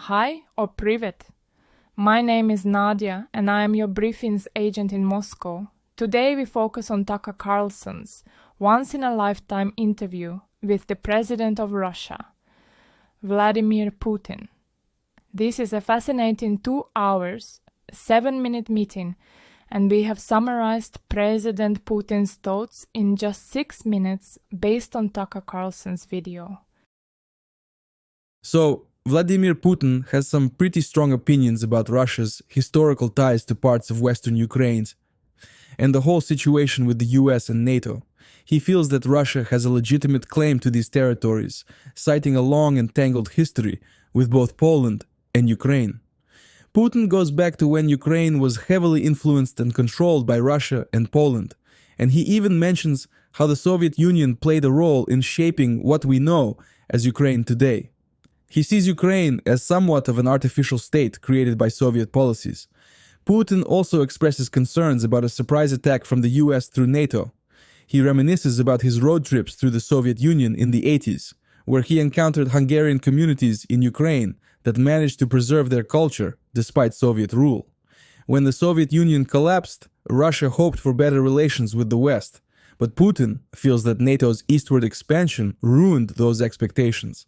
Hi or Privet. My name is Nadia and I am your briefings agent in Moscow. Today we focus on Tucker Carlson's once-in-a-lifetime interview with the President of Russia, Vladimir Putin. This is a fascinating 2 hours, 7-minute meeting, and we have summarized President Putin's thoughts in just 6 minutes based on Tucker Carlson's video. So, Vladimir Putin has some pretty strong opinions about Russia's historical ties to parts of Western Ukraine and the whole situation with the US and NATO. He feels that Russia has a legitimate claim to these territories, citing a long and tangled history with both Poland and Ukraine. Putin goes back to when Ukraine was heavily influenced and controlled by Russia and Poland, and he even mentions how the Soviet Union played a role in shaping what we know as Ukraine today. He sees Ukraine as somewhat of an artificial state created by Soviet policies. Putin also expresses concerns about a surprise attack from the US through NATO. He reminisces about his road trips through the Soviet Union in the 80s, where he encountered Hungarian communities in Ukraine that managed to preserve their culture despite Soviet rule. When the Soviet Union collapsed, Russia hoped for better relations with the West, but Putin feels that NATO's eastward expansion ruined those expectations.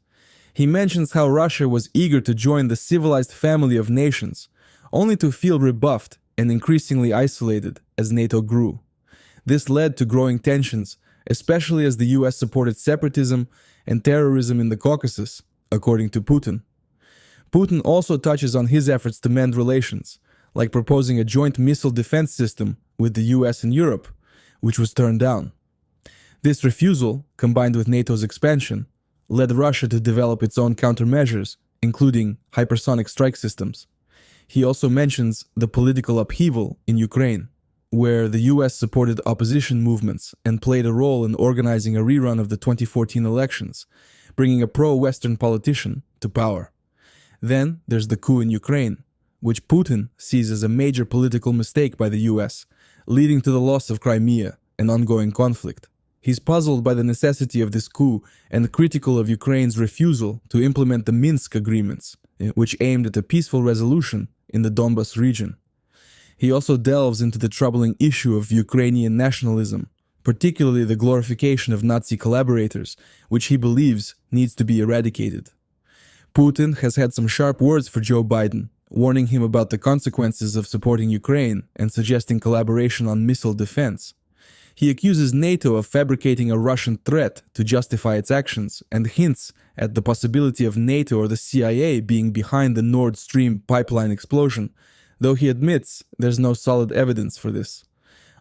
He mentions how Russia was eager to join the civilized family of nations, only to feel rebuffed and increasingly isolated as NATO grew. This led to growing tensions, especially as the US supported separatism and terrorism in the Caucasus, according to Putin. Putin also touches on his efforts to mend relations, like proposing a joint missile defense system with the US and Europe, which was turned down. This refusal, combined with NATO's expansion, led Russia to develop its own countermeasures, including hypersonic strike systems. He also mentions the political upheaval in Ukraine, where the US supported opposition movements and played a role in organizing a rerun of the 2014 elections, bringing a pro-Western politician to power. Then there's the coup in Ukraine, which Putin sees as a major political mistake by the US, leading to the loss of Crimea and ongoing conflict. He's puzzled by the necessity of this coup and critical of Ukraine's refusal to implement the Minsk agreements, which aimed at a peaceful resolution in the Donbas region. He also delves into the troubling issue of Ukrainian nationalism, particularly the glorification of Nazi collaborators, which he believes needs to be eradicated. Putin has had some sharp words for Joe Biden, warning him about the consequences of supporting Ukraine and suggesting collaboration on missile defense. He accuses NATO of fabricating a Russian threat to justify its actions and hints at the possibility of NATO or the CIA being behind the Nord Stream pipeline explosion, though he admits there's no solid evidence for this.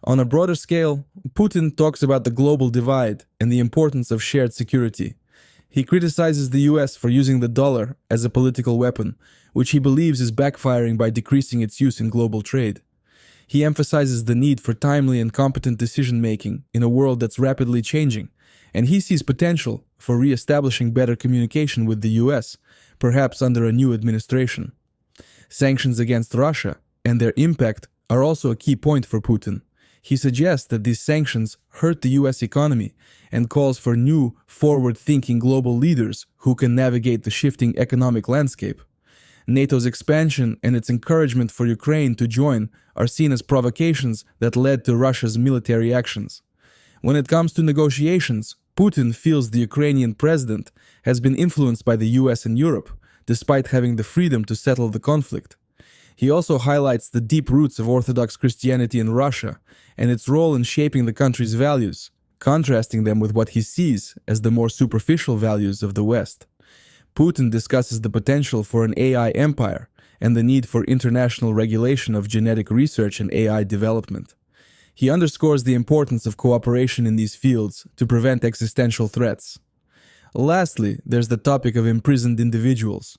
On a broader scale, Putin talks about the global divide and the importance of shared security. He criticizes the US for using the dollar as a political weapon, which he believes is backfiring by decreasing its use in global trade. He emphasizes the need for timely and competent decision-making in a world that's rapidly changing, and he sees potential for re-establishing better communication with the US, perhaps under a new administration. Sanctions against Russia and their impact are also a key point for Putin. He suggests that these sanctions hurt the US economy and calls for new, forward-thinking global leaders who can navigate the shifting economic landscape. NATO's expansion and its encouragement for Ukraine to join are seen as provocations that led to Russia's military actions. When it comes to negotiations, Putin feels the Ukrainian president has been influenced by the US and Europe, despite having the freedom to settle the conflict. He also highlights the deep roots of Orthodox Christianity in Russia and its role in shaping the country's values, contrasting them with what he sees as the more superficial values of the West. Putin discusses the potential for an AI empire and the need for international regulation of genetic research and AI development. He underscores the importance of cooperation in these fields to prevent existential threats. Lastly, there's the topic of imprisoned individuals.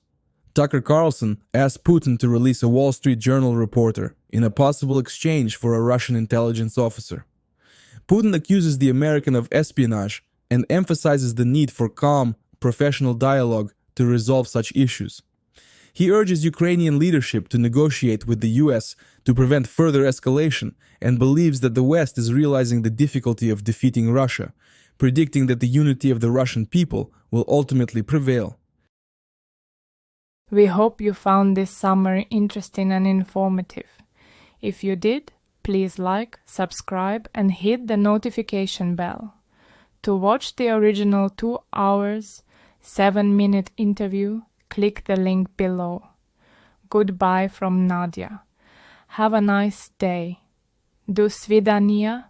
Tucker Carlson asked Putin to release a Wall Street Journal reporter in a possible exchange for a Russian intelligence officer. Putin accuses the American of espionage and emphasizes the need for calm, professional dialogue to resolve such issues. He urges Ukrainian leadership to negotiate with the US to prevent further escalation and believes that the West is realizing the difficulty of defeating Russia, predicting that the unity of the Russian people will ultimately prevail. We hope you found this summary interesting and informative. If you did, please like, subscribe, and hit the notification bell. To watch the original 2 hours, 7-minute interview, click the link below. Goodbye from Nadia. Have a nice day. Do svidaniya.